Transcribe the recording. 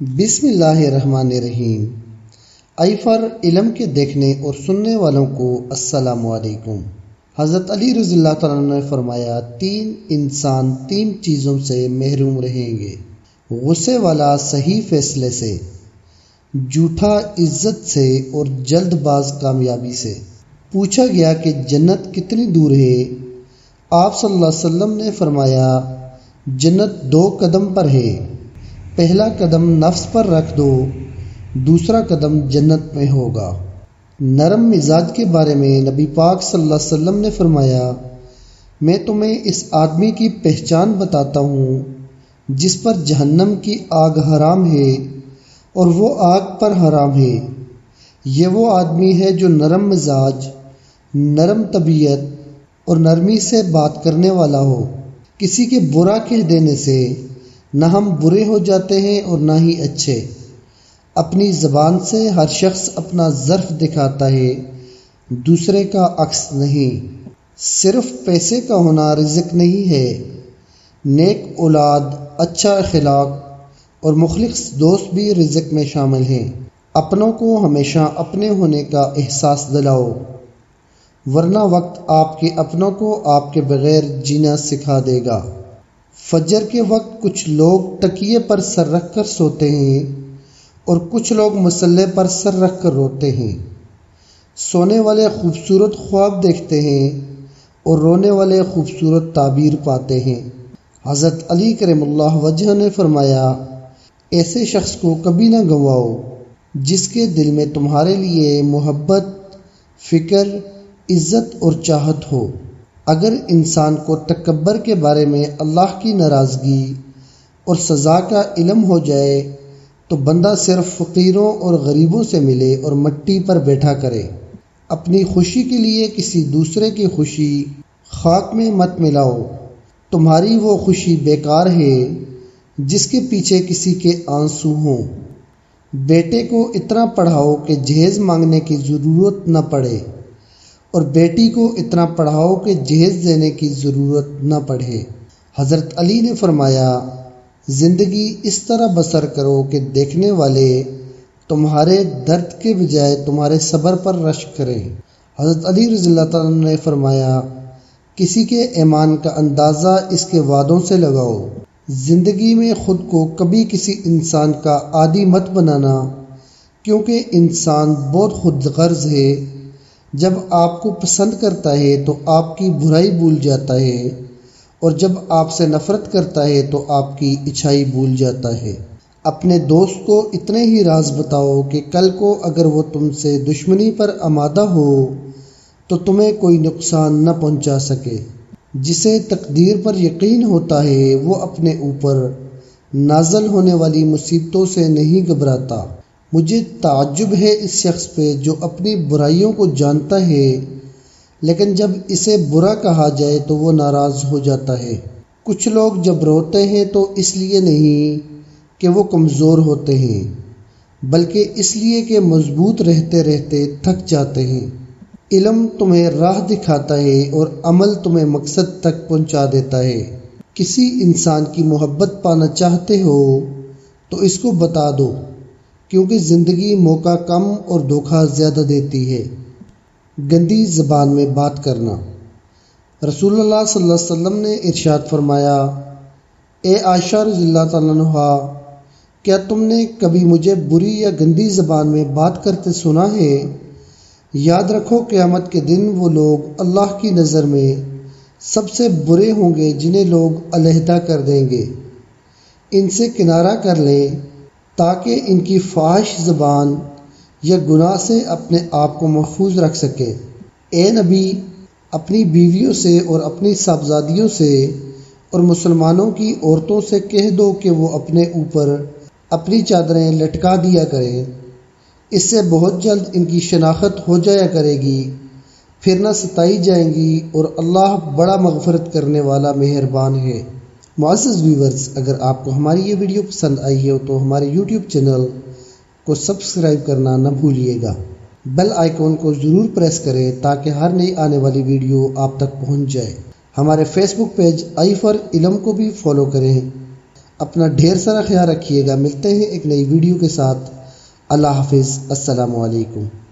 بسم اللہ الرحمن الرحیم۔ فار علم کے دیکھنے اور سننے والوں کو السلام علیکم۔ حضرت علی رضی اللہ تعالیٰ عنہ نے فرمایا، 3 انسان 3 چیزوں سے محروم رہیں گے: غصے والا صحیح فیصلے سے، جھوٹا عزت سے، اور جلد باز کامیابی سے۔ پوچھا گیا کہ جنت کتنی دور ہے؟ آپ صلی اللہ علیہ وسلم نے فرمایا، جنت 2 قدم پر ہے۔ پہلا قدم نفس پر رکھ دو، دوسرا قدم جنت میں ہوگا۔ نرم مزاج کے بارے میں نبی پاک صلی اللہ علیہ وسلم نے فرمایا، میں تمہیں اس آدمی کی پہچان بتاتا ہوں جس پر جہنم کی آگ حرام ہے اور وہ آگ پر حرام ہے۔ یہ وہ آدمی ہے جو نرم مزاج، نرم طبیعت اور نرمی سے بات کرنے والا ہو۔ کسی کے برا کہہ دینے سے نہ ہم برے ہو جاتے ہیں اور نہ ہی اچھے۔ اپنی زبان سے ہر شخص اپنا ظرف دکھاتا ہے، دوسرے کا عکس نہیں۔ صرف پیسے کا ہونا رزق نہیں ہے، نیک اولاد، اچھا اخلاق اور مخلص دوست بھی رزق میں شامل ہیں۔ اپنوں کو ہمیشہ اپنے ہونے کا احساس دلاؤ، ورنہ وقت آپ کے اپنوں کو آپ کے بغیر جینا سکھا دے گا۔ فجر کے وقت کچھ لوگ تکیے پر سر رکھ کر سوتے ہیں اور کچھ لوگ مصلے پر سر رکھ کر روتے ہیں۔ سونے والے خوبصورت خواب دیکھتے ہیں اور رونے والے خوبصورت تعبیر پاتے ہیں۔ حضرت علی کرم اللہ وجہ نے فرمایا، ایسے شخص کو کبھی نہ گنواؤ جس کے دل میں تمہارے لیے محبت، فکر، عزت اور چاہت ہو۔ اگر انسان کو تکبر کے بارے میں اللہ کی ناراضگی اور سزا کا علم ہو جائے تو بندہ صرف فقیروں اور غریبوں سے ملے اور مٹی پر بیٹھا کرے۔ اپنی خوشی کے لیے کسی دوسرے کی خوشی خاک میں مت ملاؤ۔ تمہاری وہ خوشی بیکار ہے جس کے پیچھے کسی کے آنسو ہوں۔ بیٹے کو اتنا پڑھاؤ کہ جہیز مانگنے کی ضرورت نہ پڑے، اور بیٹی کو اتنا پڑھاؤ کہ جہیز دینے کی ضرورت نہ پڑے۔ حضرت علی نے فرمایا، زندگی اس طرح بسر کرو کہ دیکھنے والے تمہارے درد کے بجائے تمہارے صبر پر رشک کریں۔ حضرت علی رضی اللہ تعالیٰ عنہ نے فرمایا، کسی کے ایمان کا اندازہ اس کے وعدوں سے لگاؤ۔ زندگی میں خود کو کبھی کسی انسان کا عادی مت بنانا، کیونکہ انسان بہت خود غرض ہے۔ جب آپ کو پسند کرتا ہے تو آپ کی برائی بھول جاتا ہے، اور جب آپ سے نفرت کرتا ہے تو آپ کی اچھائی بھول جاتا ہے۔ اپنے دوست کو اتنے ہی راز بتاؤ کہ کل کو اگر وہ تم سے دشمنی پر آمادہ ہو تو تمہیں کوئی نقصان نہ پہنچا سکے۔ جسے تقدیر پر یقین ہوتا ہے وہ اپنے اوپر نازل ہونے والی مصیبتوں سے نہیں گھبراتا۔ مجھے تعجب ہے اس شخص پہ جو اپنی برائیوں کو جانتا ہے لیکن جب اسے برا کہا جائے تو وہ ناراض ہو جاتا ہے۔ کچھ لوگ جب روتے ہیں تو اس لیے نہیں کہ وہ کمزور ہوتے ہیں، بلکہ اس لیے کہ مضبوط رہتے رہتے تھک جاتے ہیں۔ علم تمہیں راہ دکھاتا ہے اور عمل تمہیں مقصد تک پہنچا دیتا ہے۔ کسی انسان کی محبت پانا چاہتے ہو تو اس کو بتا دو، کیونکہ زندگی موقع کم اور دھوکہ زیادہ دیتی ہے۔ گندی زبان میں بات کرنا۔ رسول اللہ صلی اللہ علیہ وسلم نے ارشاد فرمایا، اے عائشہ رضی اللہ تعالیٰ عنہا، کیا تم نے کبھی مجھے بری یا گندی زبان میں بات کرتے سنا ہے؟ یاد رکھو قیامت کے دن وہ لوگ اللہ کی نظر میں سب سے برے ہوں گے جنہیں لوگ علیحدہ کر دیں گے۔ ان سے کنارہ کر لیں تاکہ ان کی فاحش زبان یا گناہ سے اپنے آپ کو محفوظ رکھ سکے۔ اے نبی، اپنی بیویوں سے اور اپنی صاحبزادیوں سے اور مسلمانوں کی عورتوں سے کہہ دو کہ وہ اپنے اوپر اپنی چادریں لٹکا دیا کریں، اس سے بہت جلد ان کی شناخت ہو جایا کرے گی، پھر نہ ستائی جائیں گی، اور اللہ بڑا مغفرت کرنے والا مہربان ہے۔ معزز ویورز، اگر آپ کو ہماری یہ ویڈیو پسند آئی ہے تو ہمارے یوٹیوب چینل کو سبسکرائب کرنا نہ بھولیے گا۔ بیل آئیکن کو ضرور پریس کریں تاکہ ہر نئی آنے والی ویڈیو آپ تک پہنچ جائے۔ ہمارے فیس بک پیج فار علم کو بھی فالو کریں۔ اپنا ڈھیر سارا خیال رکھیے گا۔ ملتے ہیں ایک نئی ویڈیو کے ساتھ۔ اللہ حافظ۔ السلام علیکم۔